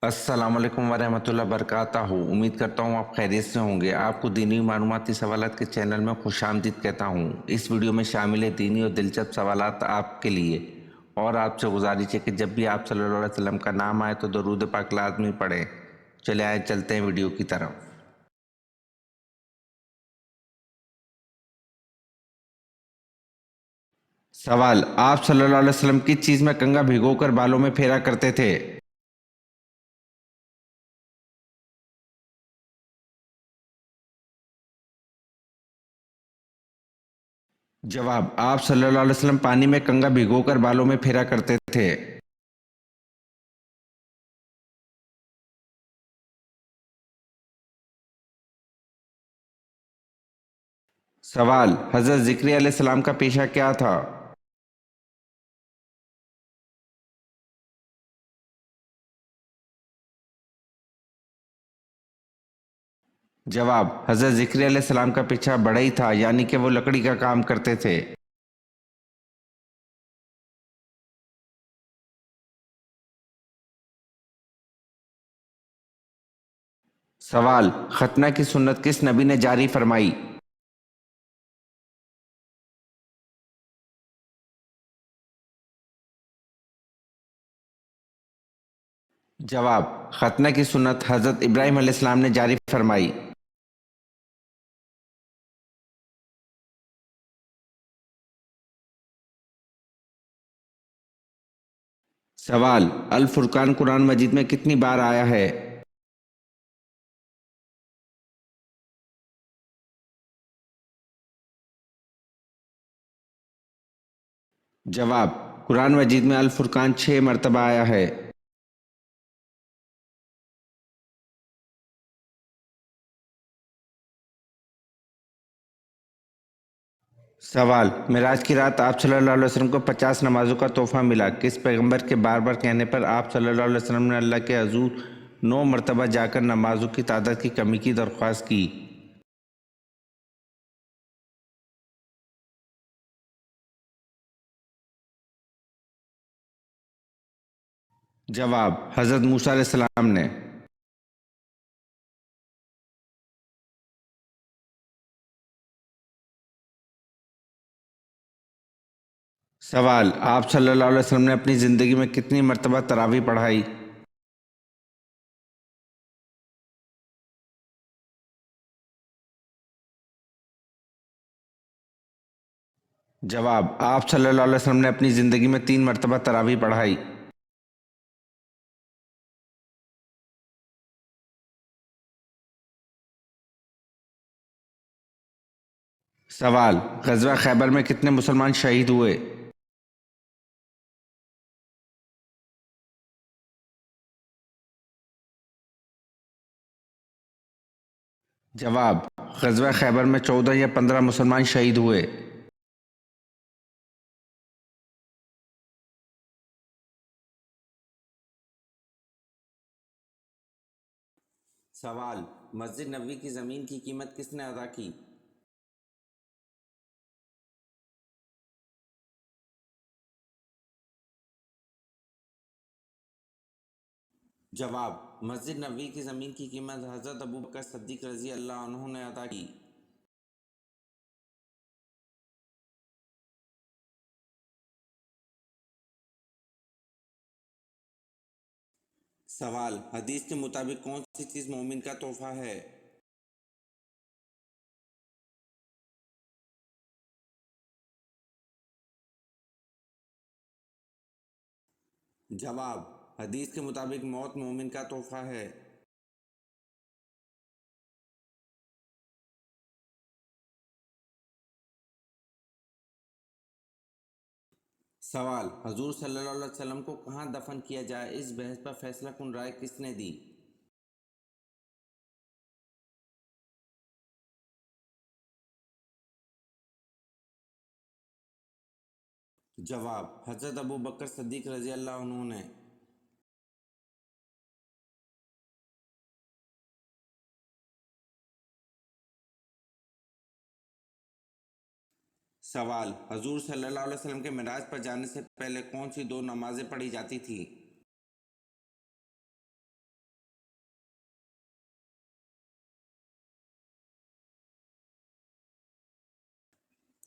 السلام علیکم ورحمۃ اللہ وبرکاتہ. امید کرتا ہوں آپ خیریت سے ہوں گے. آپ کو دینی معلوماتی سوالات کے چینل میں خوش آمدید کہتا ہوں. اس ویڈیو میں شامل ہے دینی اور دلچسپ سوالات آپ کے لیے، اور آپ سے گزارش ہے کہ جب بھی آپ صلی اللہ علیہ وسلم کا نام آئے تو درود پاک لازمی پڑھیں. چلے آئے چلتے ہیں ویڈیو کی طرف. سوال: آپ صلی اللہ علیہ وسلم کس چیز میں کنگھا بھگو کر بالوں میں پھیرا کرتے تھے؟ جواب: آپ صلی اللہ علیہ وسلم پانی میں کنگھا بھگو کر بالوں میں پھیرا کرتے تھے. سوال: حضرت ذکریا علیہ السلام کا پیشہ کیا تھا؟ جواب: حضرت ذکریا علیہ السلام کا پیشہ بڑھئی تھا، یعنی کہ وہ لکڑی کا کام کرتے تھے. سوال: ختنہ کی سنت کس نبی نے جاری فرمائی؟ جواب: ختنہ کی سنت حضرت ابراہیم علیہ السلام نے جاری فرمائی. سوال: الفرقان قرآن مجید میں کتنی بار آیا ہے؟ جواب: قرآن مجید میں الفرقان 6 مرتبہ آیا ہے. سوال: معراج کی رات آپ صلی اللہ علیہ وسلم کو 50 نمازوں کا تحفہ ملا. کس پیغمبر کے بار بار کہنے پر آپ صلی اللہ علیہ وسلم نے اللہ کے حضور 9 مرتبہ جا کر نمازوں کی تعداد کی کمی کی درخواست کی؟ جواب: حضرت موسیٰ علیہ السلام نے. سوال: آپ صلی اللہ علیہ وسلم نے اپنی زندگی میں کتنی مرتبہ تراویح پڑھائی؟ جواب: آپ صلی اللہ علیہ وسلم نے اپنی زندگی میں 3 مرتبہ تراویح پڑھائی. سوال: غزوہ خیبر میں کتنے مسلمان شہید ہوئے؟ جواب: غزوہ خیبر میں 14 یا 15 مسلمان شہید ہوئے. سوال: مسجد نبوی کی زمین کی قیمت کس نے ادا کی؟ جواب: مسجد نبوی کی زمین کی قیمت حضرت ابوبکر صدیق رضی اللہ عنہ نے ادا کی. سوال: حدیث کے مطابق کون سی چیز مومن کا تحفہ ہے؟ جواب: حدیث کے مطابق موت مومن کا تحفہ ہے. سوال: حضور صلی اللہ علیہ وسلم کو کہاں دفن کیا جائے، اس بحث پر فیصلہ کن رائے کس نے دی؟ جواب: حضرت ابوبکر صدیق رضی اللہ عنہ نے. سوال: حضور صلی اللہ علیہ وسلم کے معراج پر جانے سے پہلے کون سی 2 نمازیں پڑھی جاتی تھیں؟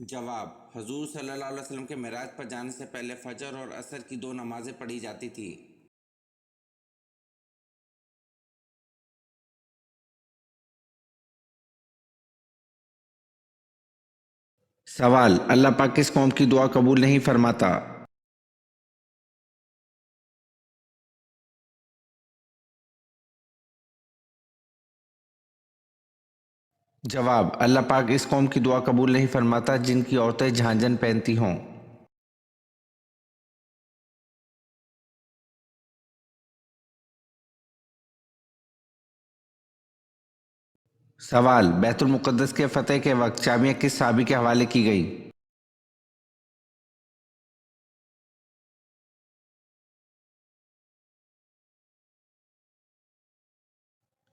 جواب: حضور صلی اللہ علیہ وسلم کے معراج پر جانے سے پہلے فجر اور عصر کی 2 نمازیں پڑھی جاتی تھی۔ سوال: اللہ پاک کس قوم کی دعا قبول نہیں فرماتا؟ جواب: اللہ پاک اس قوم کی دعا قبول نہیں فرماتا جن کی عورتیں جھانجھن پہنتی ہوں۔ سوال: بیت المقدس کے فتح کے وقت چابیاں کس صحابی کے حوالے کی گئی؟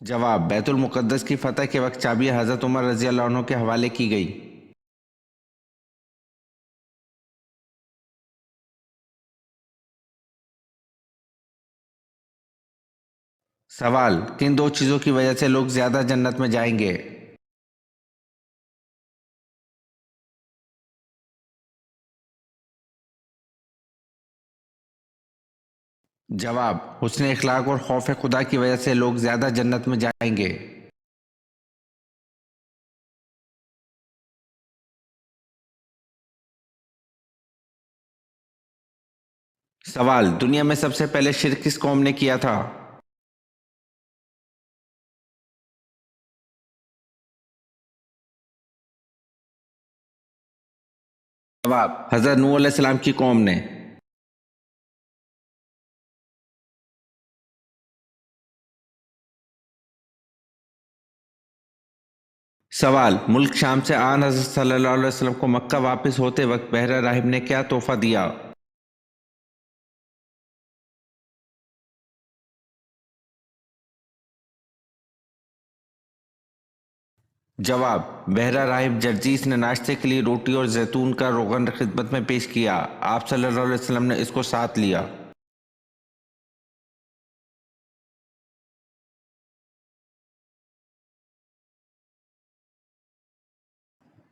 جواب: بیت المقدس کی فتح کے وقت چابیاں حضرت عمر رضی اللہ عنہ کے حوالے کی گئی۔ سوال: کن 2 چیزوں کی وجہ سے لوگ زیادہ جنت میں جائیں گے؟ جواب: حسن اخلاق اور خوف خدا کی وجہ سے لوگ زیادہ جنت میں جائیں گے۔ سوال: دنیا میں سب سے پہلے شرک کس قوم نے کیا تھا؟ جواب: حضرت نوح علیہ السلام کی قوم نے۔ سوال: ملک شام سے آن حضرت صلی اللہ علیہ وسلم کو مکہ واپس ہوتے وقت بحر راہب نے کیا تحفہ دیا؟ جواب: بحر راہب جرجیس نے ناشتے کے لیے روٹی اور زیتون کا روغن خدمت میں پیش کیا، آپ صلی اللہ علیہ وسلم نے اس کو ساتھ لیا۔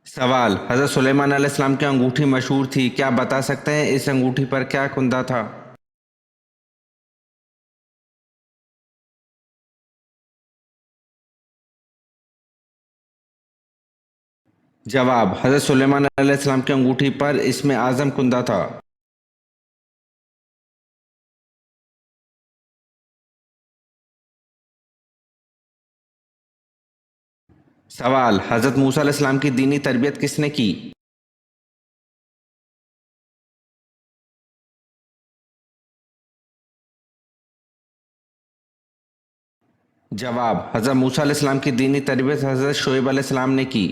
سوال: حضرت سلیمان علیہ السلام کی انگوٹھی مشہور تھی، کیا بتا سکتے ہیں اس انگوٹھی پر کیا کندہ تھا؟ جواب: حضرت سلیمان علیہ السلام کی انگوٹھی پر اسم اعظم کندہ تھا۔ سوال: حضرت موسیٰ علیہ السلام کی دینی تربیت کس نے کی؟ جواب: حضرت موسیٰ علیہ السلام کی دینی تربیت حضرت شعیب علیہ السلام نے کی۔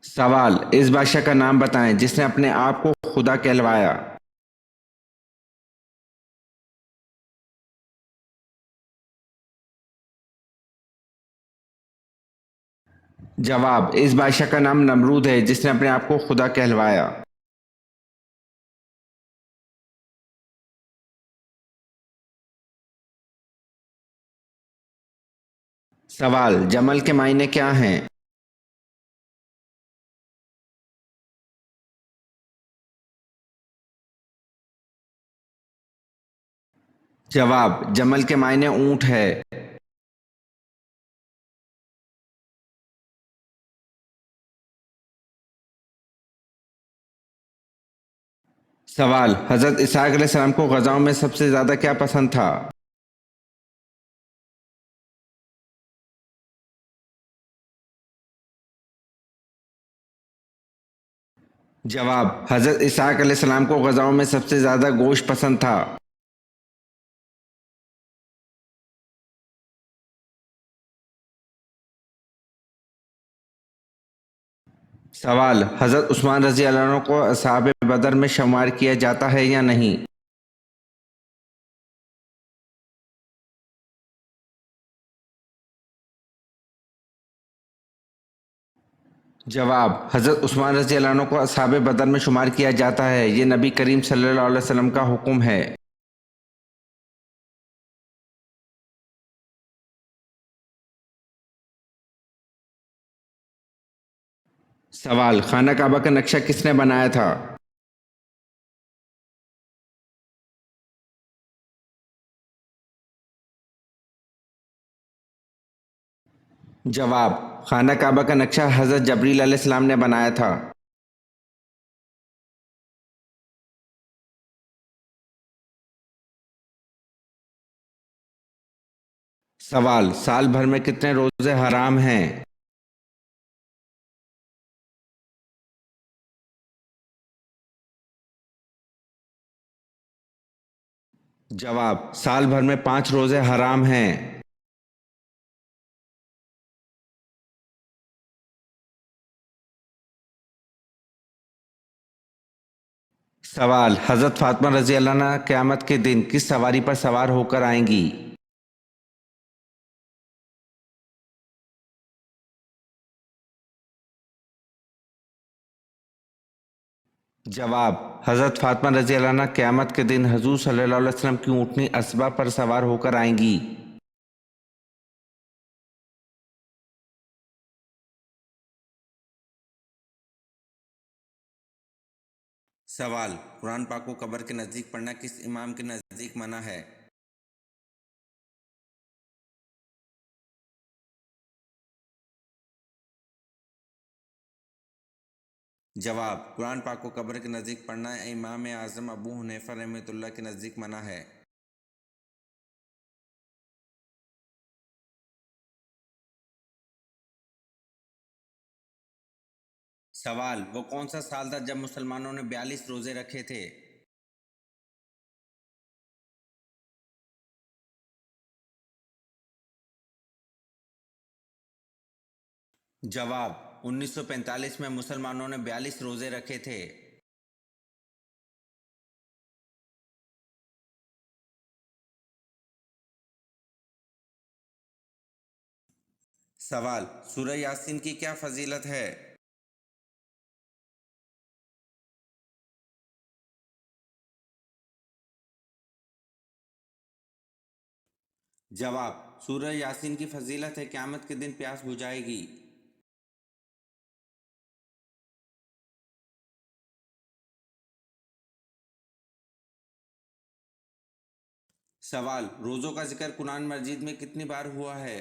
سوال: اس بادشاہ کا نام بتائیں جس نے اپنے آپ کو خدا کہلوایا۔ جواب: اس بادشاہ کا نام نمرود ہے جس نے اپنے آپ کو خدا کہلوایا۔ سوال: جمل کے معنی کیا ہیں؟ جواب: جمل کے معنی اونٹ ہے۔ سوال: حضرت اسحاق علیہ السلام کو غذاؤں میں سب سے زیادہ کیا پسند تھا؟ جواب: حضرت اسحاق علیہ السلام کو غذاؤں میں سب سے زیادہ گوشت پسند تھا۔ سوال: حضرت عثمان رضی اللہ عنہ کو اصحاب بدر میں شمار کیا جاتا ہے یا نہیں؟ جواب: حضرت عثمان رضی اللہ عنہ کو اصحاب بدر میں شمار کیا جاتا ہے، یہ نبی کریم صلی اللہ علیہ وسلم کا حکم ہے۔ सवाल, खाना काबा का नक्शा किसने बनाया था? जवाब, खाना काबा का नक्शा हज़रत जबरील अलैहिस्सलाम ने बनाया था। सवाल, साल भर में कितने रोजे हराम हैं? जवाब, साल भर में 5 रोजे हराम हैं। सवाल, हज़रत फातिमा रज़ी अल्लाह अन्हा क़यामत के दिन किस सवारी पर सवार होकर आएंगी? जवाब, हज़रत फातिमा रज़ी अल्लाह अन्हा क़यामत के दिन हुज़ूर सल्लल्लाहु अलैहि वसल्लम की ऊँटनी अस्बा पर सवार होकर आएंगी। सवाल, कुरान पाक को कब्र के नज़दीक पढ़ना किस इमाम के नज़दीक मना है? जवाब, कुरान पाक को कब्र के नज़दीक पढ़ना इमाम आज़म अबू हनीफा रहमतुल्लाह के नज़दीक मना है। सवाल, वो कौन सा साल था जब मुसलमानों ने 42 रोजे रखे थे? जवाब, 1945 में मुसलमानों ने 42 रोजे रखे थे। सवाल, सूरह यासीन की क्या फजीलत है? जवाब, सूरह यासीन की फजीलत है क़यामत के दिन प्यास बुझाएगी। सवाल, रोज़ों का जिक्र कुरान मजीद में कितनी बार हुआ है?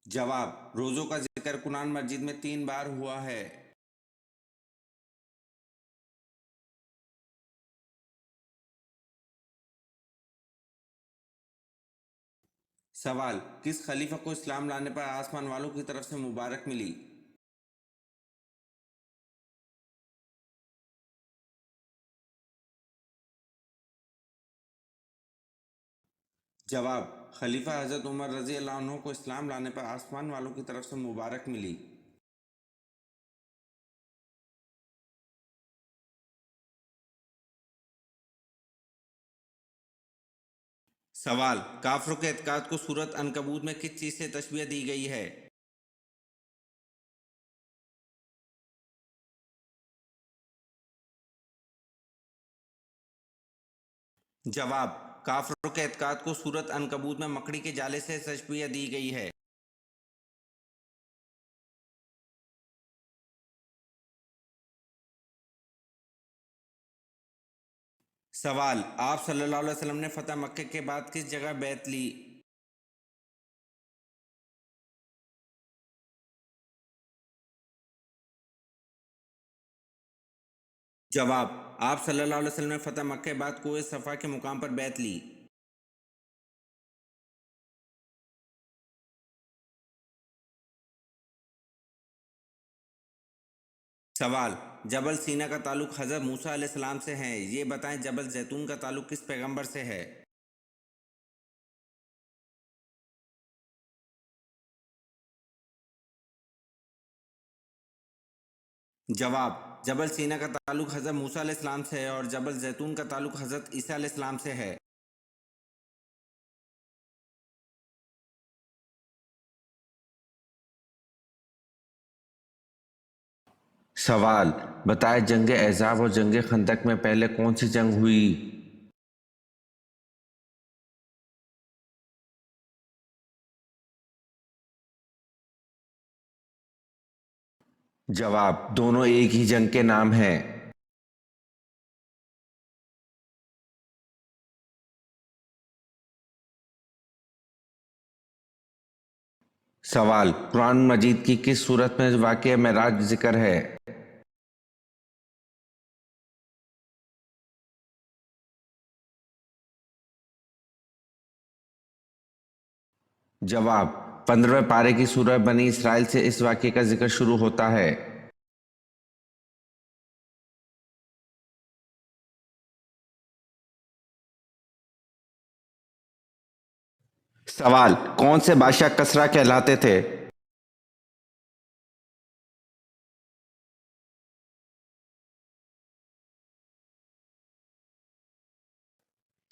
जवाब, रोज़ों का जिक्र कुरान मजीद में 3 बार हुआ है। सवाल, किस खलीफा को इस्लाम लाने पर आसमान वालों की तरफ से मुबारक मिली? जवाब, खलीफा हज़रत उमर रज़ी अल्लाह अन्हु को इस्लाम लाने पर आसमान वालों की तरफ से मुबारक मिली। सवाल, काफरों के एतकाद को सूरत अनकबूत में किस चीज़ से तशबीह दी गई है? जवाब, काफरों के एतकाद को सूरत अनकबूत में मकड़ी के जाले से तशबीह दी गई है। सवाल, आप सल्लल्लाहु अलैहि वसल्लम ने फतह मक्के के बाद किस जगह बैत ली? जवाब, आप सल्लल्लाहु अलैहि वसल्लम ने फतह मक्के के बाद कुएं सफ़ा के मुकाम पर बैत ली। सवाल, जबल सीना का ताल्लुक हज़रत मूसा अलैहिस्सलाम से है, ये बताएं जबल जैतून का ताल्लुक किस पैगंबर से है? जवाब, जबल सीना का ताल्लुक हज़रत मूसा अलैहिस्सलाम से है और जबल जैतून का ताल्लुक हज़रत ईसा अलैहिस्सलाम से है। सवाल, बताएं जंग अहज़ाब और जंग खंदक में पहले कौन सी जंग हुई? जवाब दोनों एक ही जंग के नाम हैं। सवाल कुरान मजीद की किस सूरत में वाक़या मेराज जिक्र है? जवाब 15वें पारे की सूरह बनी इसराइल से इस वाक़ये का जिक्र शुरू होता है। सवाल कौन से बादशाह कसरा कहलाते थे?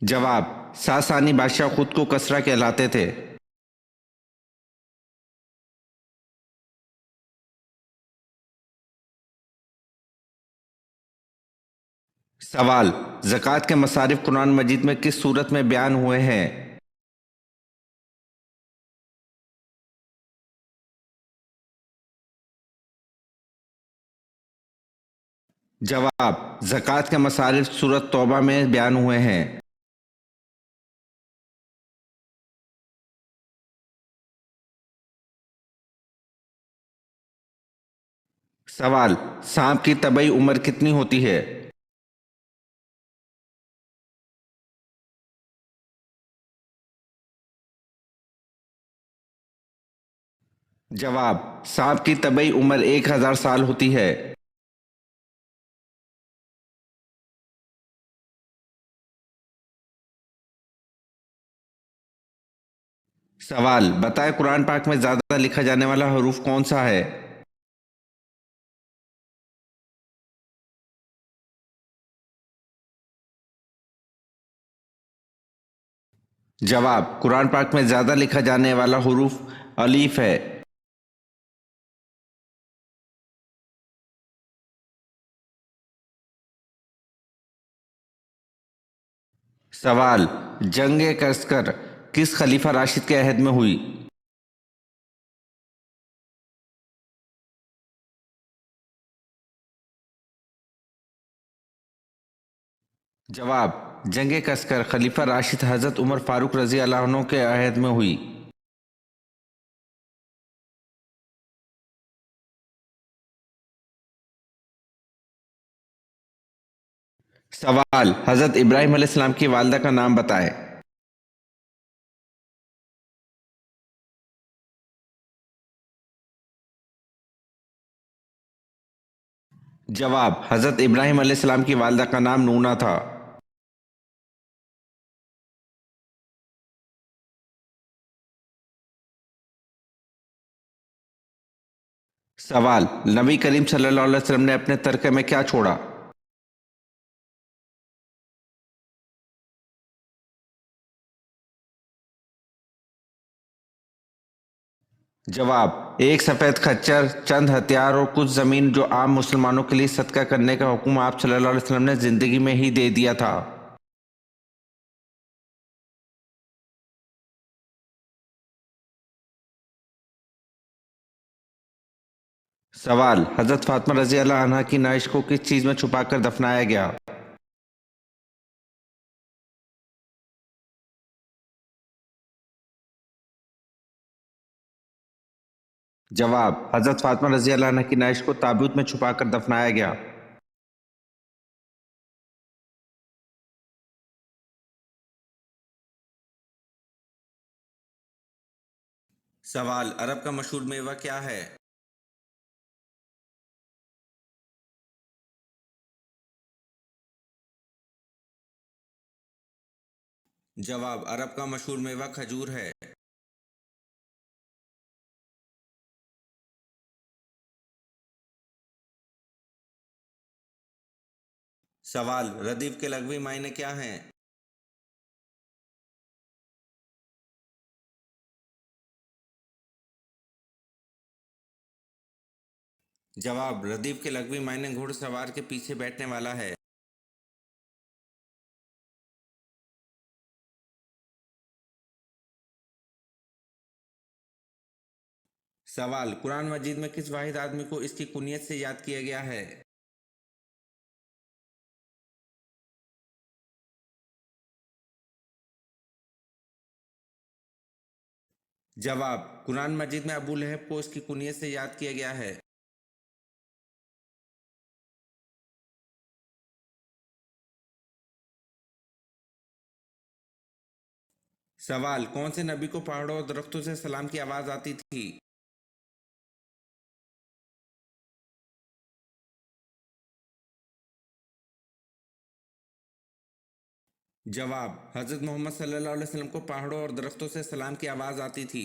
जवाब सासानी बादशाह खुद को कसरा कहलाते थे। सवाल ज़कात के मसारिफ कुरान मजीद में किस सूरत में बयान हुए हैं? जवाब ज़कात के मसारिफ सूरत तौबा में बयान हुए हैं। सवाल सांप की तबई उम्र कितनी होती है? जवाब सांप की तबई उम्र 1000 साल होती है। सवाल बताएं कुरान पाक में ज़्यादा लिखा जाने वाला हरूफ कौन सा है? जवाब कुरान पाक में ज़्यादा लिखा जाने वाला हरूफ अलीफ है। सवाल जंग कसकर किस खलीफा राशिद के अहद में हुई? जवाब जंग कसकर खलीफा राशिद हज़रत उमर फारूक रजी अल्लाह अन्हु के अहद में हुई। सवाल हज़रत इब्राहिम अलैहिस्सलाम की वालदा का नाम बताएं। जवाब हज़रत इब्राहिम अलैहिस्सलाम की वालदा का नाम नूना था। सवाल नबी करीम सल्लल्लाहु अलैहि वसल्लम ने अपने तरके में क्या छोड़ा? जवाब एक सफ़ेद खच्चर, चंद हथियार और कुछ ज़मीन जो आम मुसलमानों के लिए सदका करने का हुक्म आप सल्लल्लाहु अलैहि वसल्लम ने ज़िंदगी में ही दे दिया था। सवाल हज़रत फातिमा रज़ी अल्लाह अन्हा की नाइश को किस चीज़ में छुपाकर दफनाया गया? जवाब हज़रत फातिमा रज़ी अल्लाह अन्हा की नाइश को ताबूत में छुपाकर दफनाया गया। सवाल अरब का मशहूर मेवा क्या है? जवाब अरब का मशहूर मेवा खजूर है। सवाल रदीफ के लग़वी मायने क्या हैं? जवाब रदीफ के लग़वी मायने घुड़सवार के पीछे बैठने वाला है। सवाल, कुरान मजीद में किस वाहिद आदमी को इसकी कुनियत से याद किया गया है? जवाब, कुरान मजीद में अबू लहब को इसकी कुनियत से याद किया गया है। सवाल, कौन से नबी को पहाड़ों और दरख्तों से सलाम की आवाज आती थी? जवाब, हजरत मोहम्मद सल्लल्लाहु अलैहि वसल्लम को पहाड़ों और दरख्तों से सलाम की आवाज आती थी।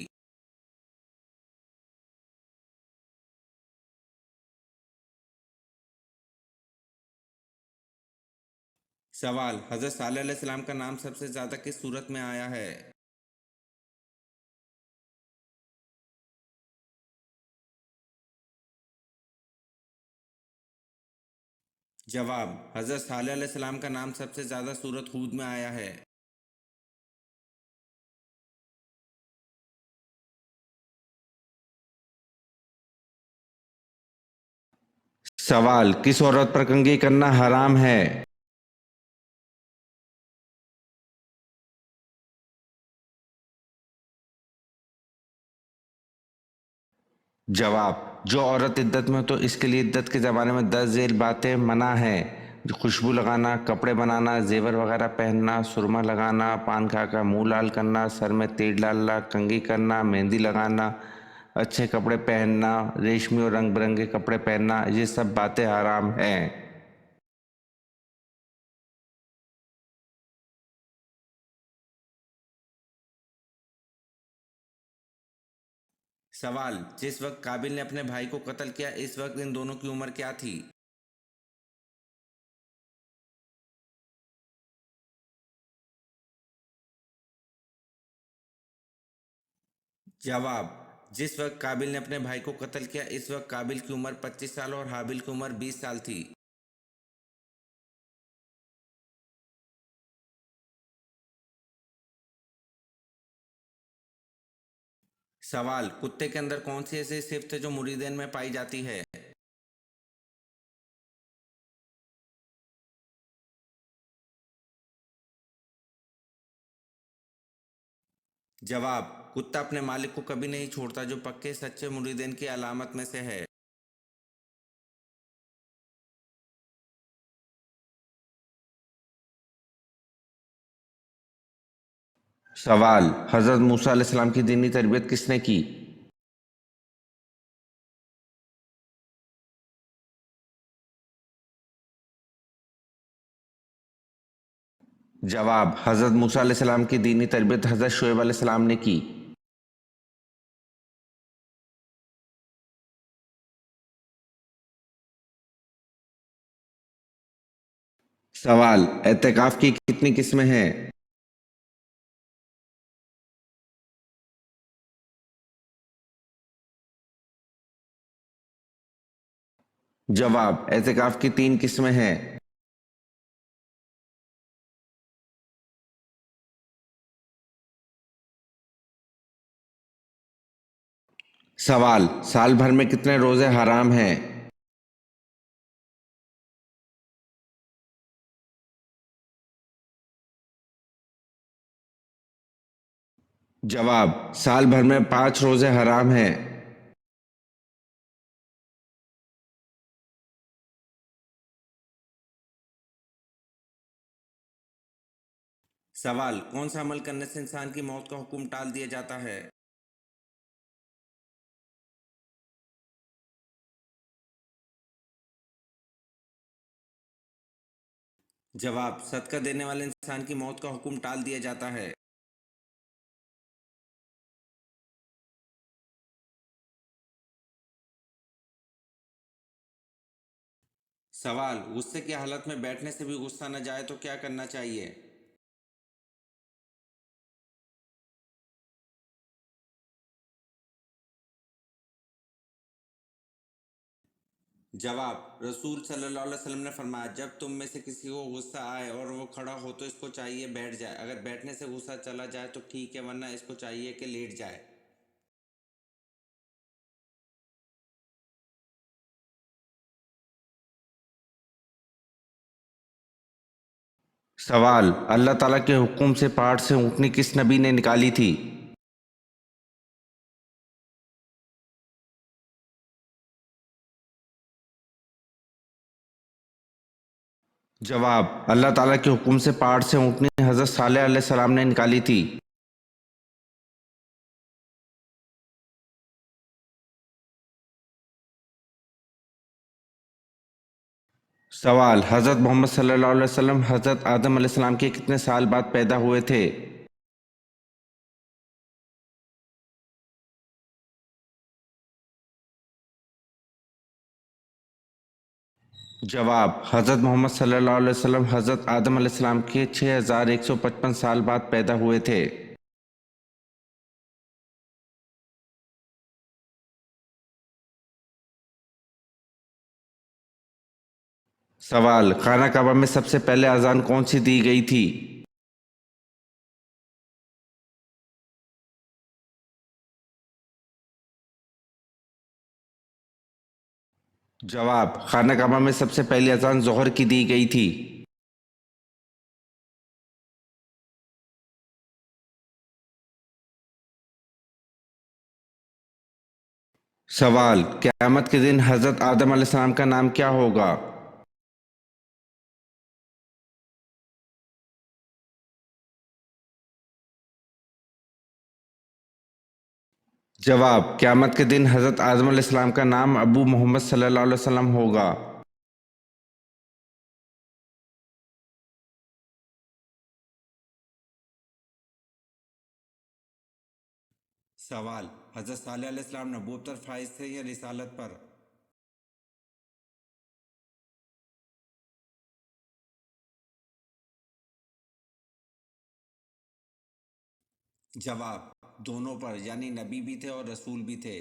सवाल, हजरत सालेह अलैहिस्सलाम का नाम सबसे ज्यादा किस सूरत में आया है? जवाब, हजरत सालेह अलैहिस्सलाम का नाम सबसे ज्यादा सूरत हूद में आया है। सवाल, किस औरत पर कंघी करना हराम है? जवाब, जो औरत इद्दत में हो तो इसके लिए इद्दत के ज़माने में 10 झेल बातें मना हैं। खुशबू लगाना, कपड़े बनाना, जेवर वगैरह पहनना, सुरमा लगाना, पान खाकर मुंह लाल करना, सर में तेल डालना, कंघी करना, मेहंदी लगाना, अच्छे कपड़े पहनना, रेशमी और रंग बिरंगे कपड़े पहनना, ये सब बातें हराम हैं। सवाल, जिस वक्त काबिल ने अपने भाई को कत्ल किया इस वक्त इन दोनों की उम्र क्या थी? जवाब, जिस वक्त काबिल ने अपने भाई को कत्ल किया इस वक्त काबिल की उम्र 25 साल और हाबिल की उम्र 20 साल थी। सवाल, कुत्ते के अंदर कौन सी ऐसी सिफ्त है जो मुरीदेन में पाई जाती है? जवाब, कुत्ता अपने मालिक को कभी नहीं छोड़ता, जो पक्के सच्चे मुरीदेन की अलामत में से है। सवाल, हजरत मूसा अलैहिस्सलाम की दीनी तरबियत किसने की? जवाब, हजरत मूसा अलैहिस्सलाम की दीनी तरबियत हजरत शुएब अलैहिस्सलाम ने की। सवाल, एतकाफ की कितनी किस्में हैं? जवाब, एतकाफ की 3 किस्में हैं। सवाल, साल भर में कितने रोजे हराम हैं? जवाब, साल भर में 5 रोजे हराम हैं। सवाल, कौन सा अमल करने से इंसान की मौत का हुक्म टाल दिया जाता है? जवाब, सदका देने वाले इंसान की मौत का हुक्म टाल दिया जाता है। सवाल, गुस्से की हालत में बैठने से भी गुस्सा न जाए तो क्या करना चाहिए? जवाब, रसूल सल्लल्लाहु अलैहि वसल्लम ने फरमाया, जब तुम में से किसी को गुस्सा आए और वो खड़ा हो तो इसको चाहिए बैठ जाए, अगर बैठने से गुस्सा चला जाए तो ठीक है, वरना इसको चाहिए कि लेट जाए। सवाल: अल्लाह ताला के हुक्म से पहाड़ से ऊँटनी किस नबी ने निकाली थी? जवाब: अल्लाह ताला के हुक्म से पहाड़ से ऊँटनी हज़रत सालेह अलैहिस्सलाम ने निकाली थी। सवाल: हज़रत मोहम्मद सल्लल्लाहु अलैहि वसल्लम हज़रत आदम अलैहिस्सलाम के कितने साल बाद पैदा हुए थे? जवाब: हज़रत मोहम्मद सल्लल्लाहु अलैहि वसल्लम हज़रत आदम अलैहिस्सलाम के 6155 साल बाद पैदा हुए थे। सवाल: खाना काबा में सबसे पहले अजान कौन सी दी गई थी? जवाब: खाना काबा में सबसे पहली अजान ज़ोहर की दी गई थी। सवाल: क़यामत के दिन हज़रत आदम अलैहिस्सलाम का नाम क्या होगा? जवाब: क़यामत के दिन हज़रत आदम अलैहिस्सलाम का नाम अबू मोहम्मद सल्लल्लाहु अलैहि वसल्लम होगा। सवाल: हज़रत सालेह अलैहिस्सलाम नबूवत पर फाइज थे या रिसालत पर? जवाब: दोनों पर, यानी नबी भी थे और रसूल भी थे।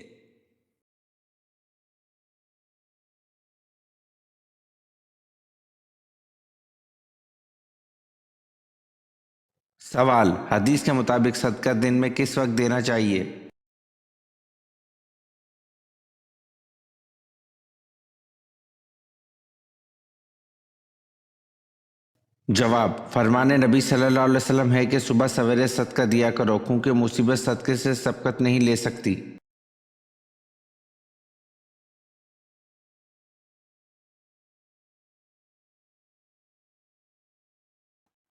सवाल: हदीस के मुताबिक सदका दिन में किस वक्त देना चाहिए? जवाब: फरमाने नबी सल्लल्लाहु अलैहि वसल्लम है कि सुबह सवेरे सदका दिया करो, क्योंकि मुसीबत सदके से सबकत नहीं ले सकती।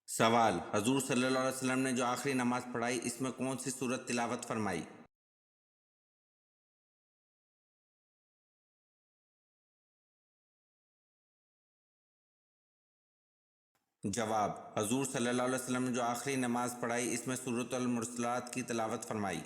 सवाल: हजूर सल्लल्लाहु अलैहि वसल्लम ने जो आखिरी नमाज पढ़ाई, इसमें कौन सी सूरत तिलावत फरमाई? जवाब: हजूर सल्लल्लाहु अलैहि वसल्लम ने जो आखिरी नमाज पढ़ाई, इसमें सूरत अल मुरसलात की तिलावत फरमाई।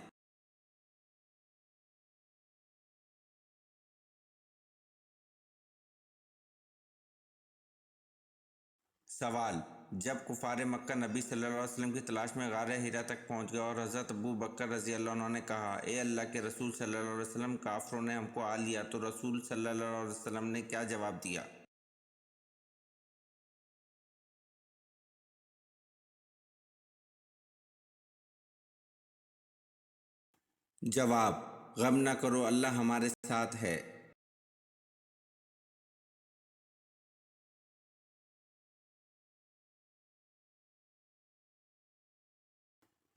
सवाल: जब कुफार मक्का नबी सल्लल्लाहु अलैहि वसल्लम की तलाश में गार हिरा तक पहुंच गए और हज़रत अबू बकर रज़ी अल्लाह अन्हु ने कहा, ए अल्लाह के रसूल सल्लल्लाहु अलैहि वसल्लम, काफरों ने हमको आ लिया, तो रसूल सल्लल्लाहु अलैहि वसल्लम ने क्या जवाब दिया? जवाब: गम न करो, अल्लाह हमारे साथ है।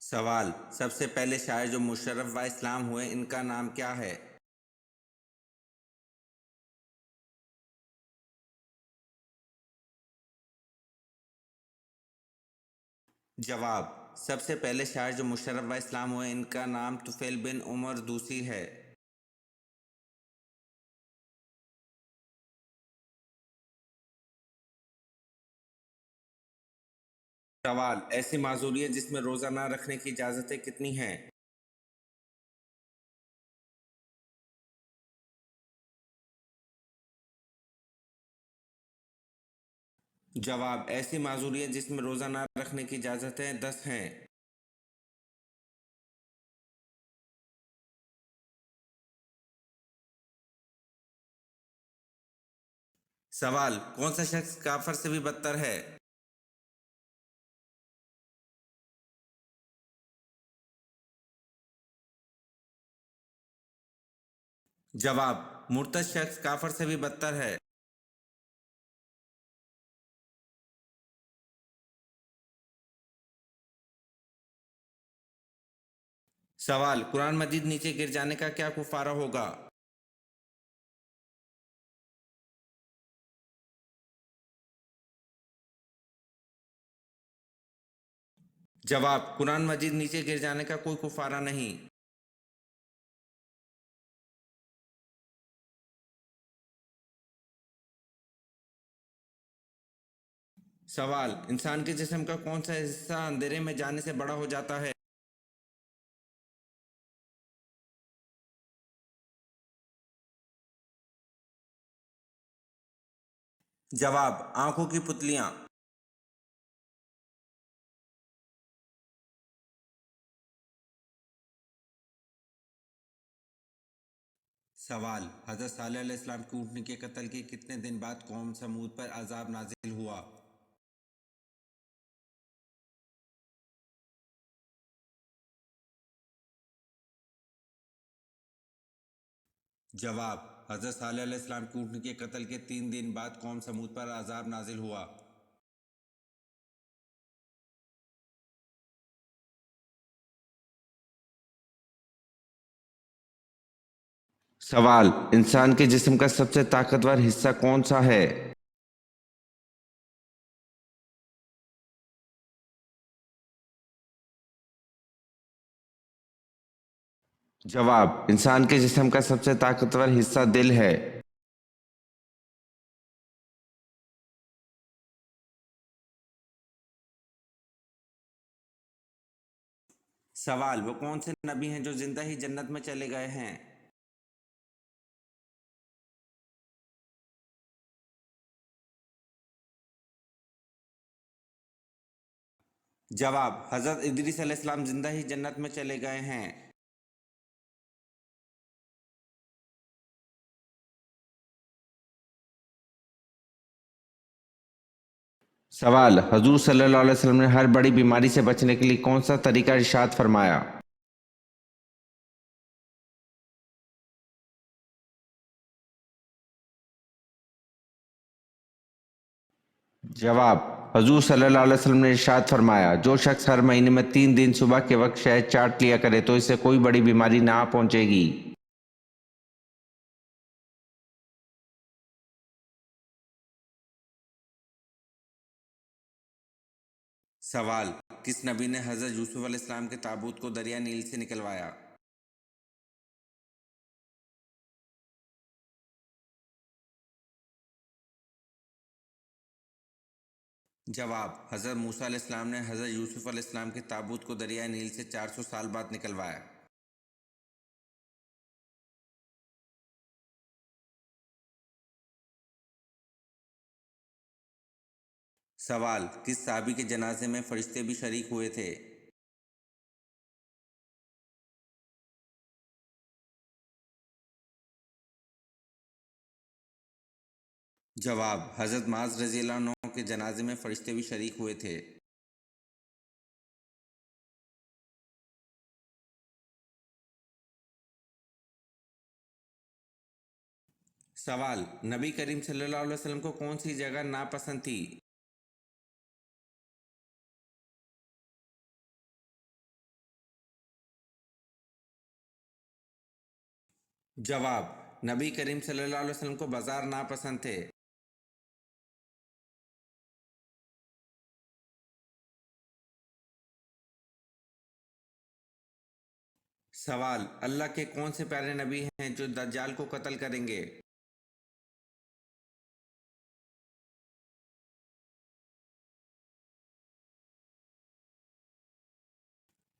सवाल: सबसे पहले शायर जो मुशर्रफ व इस्लाम हुए, इनका नाम क्या है? जवाब: सबसे पहले शायर जो मुशर्रफ व इस्लाम हुए, इनका नाम तुफैल बिन उमर दूसी है। सवाल: ऐसी माजूरियत जिसमें रोज़ा ना रखने की इजाज़तें कितनी हैं? जवाब: ऐसी माजूरियत जिसमें रोज़ा ना रखने की इजाज़तें 10 हैं। सवाल: कौन सा शख्स काफर से भी बदतर है? जवाब: मुर्तद शख्स काफर से भी बदतर है। सवाल, कुरान मजीद नीचे गिर जाने का क्या कुफारा होगा? जवाब, कुरान मजीद नीचे गिर जाने का कोई कुफारा नहीं। सवाल, इंसान के जिस्म का कौन सा हिस्सा अंधेरे में जाने से बड़ा हो जाता है? जवाब, आंखों की पुतलियां। सवाल, हजरत सालेह अलैहिस्सलाम की ऊँटनी के कत्ल के कितने दिन बाद कौम समूद पर अजाब नाजिल हुआ? जवाब, हजरत सालेह अलैहिस्सलाम की ऊँटनी के कत्ल के 3 दिन बाद कौम समूद पर अजाब नाजिल हुआ। सवाल, इंसान के जिस्म का सबसे ताकतवर हिस्सा कौन सा है? जवाब, इंसान के जिस्म का सबसे ताकतवर हिस्सा दिल है। सवाल, वो कौन से नबी हैं जो जिंदा ही जन्नत में चले गए हैं? जवाब, हजरत इदरीस अलैहिस्सलाम जिंदा ही जन्नत में चले गए हैं। सवाल, हजूर सल्लल्लाहु अलैहि वसल्लम ने हर बड़ी बीमारी से बचने के लिए कौन सा तरीका इरशाद फरमाया? जवाब, हजूर सल्लल्लाहु अलैहि वसल्लम ने इरशाद फरमाया, जो शख्स हर महीने में 3 दिन सुबह के वक्त शहद चाट लिया करे तो इसे कोई बड़ी बीमारी ना पहुंचेगी। सवाल, किस नबी ने हजरत यूसुफ अलैहिस्सलाम के ताबूत को दरिया नील से निकलवाया? जवाब, हजरत मूसा अलैहिस्सलाम ने हजरत यूसुफ अलैहिस्सलाम के ताबूत को दरिया नील से 400 साल बाद निकलवाया। सवाल, किस साहबी के जनाजे में फरिश्ते भी शरीक हुए थे? जवाब, हजरत माज रज़ी अल्लाह अन्हु के जनाजे में फरिश्ते भी शरीक हुए थे। सवाल, नबी करीम सल्लल्लाहु अलैहि वसल्लम को कौन सी जगह नापसंद थी? जवाब, नबी करीम सल्लल्लाहु अलैहि वसल्लम को बाजार नापसंद थे। सवाल, अल्लाह के कौन से प्यारे नबी हैं जो दज्जाल को कत्ल करेंगे?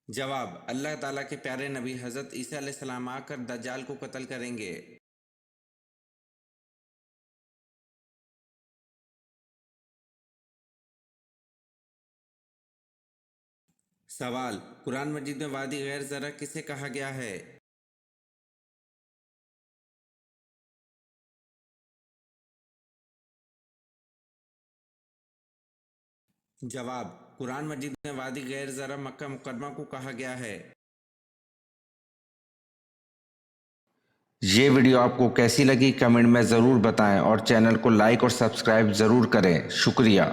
जवाब, अल्लाह ताला के प्यारे नबी हजरत ईसा अलैहिस्सलाम आकर दज्जाल को कत्ल करेंगे। सवाल, कुरान मजीद में वादी गैर ज़रा किसे कहा गया है? जवाब, कुरान मजीद में वादी गैर ज़रा मक्का मुकर्रमा को कहा गया है। ये वीडियो आपको कैसी लगी कमेंट में ज़रूर बताएं और चैनल को लाइक और सब्सक्राइब ज़रूर करें। शुक्रिया।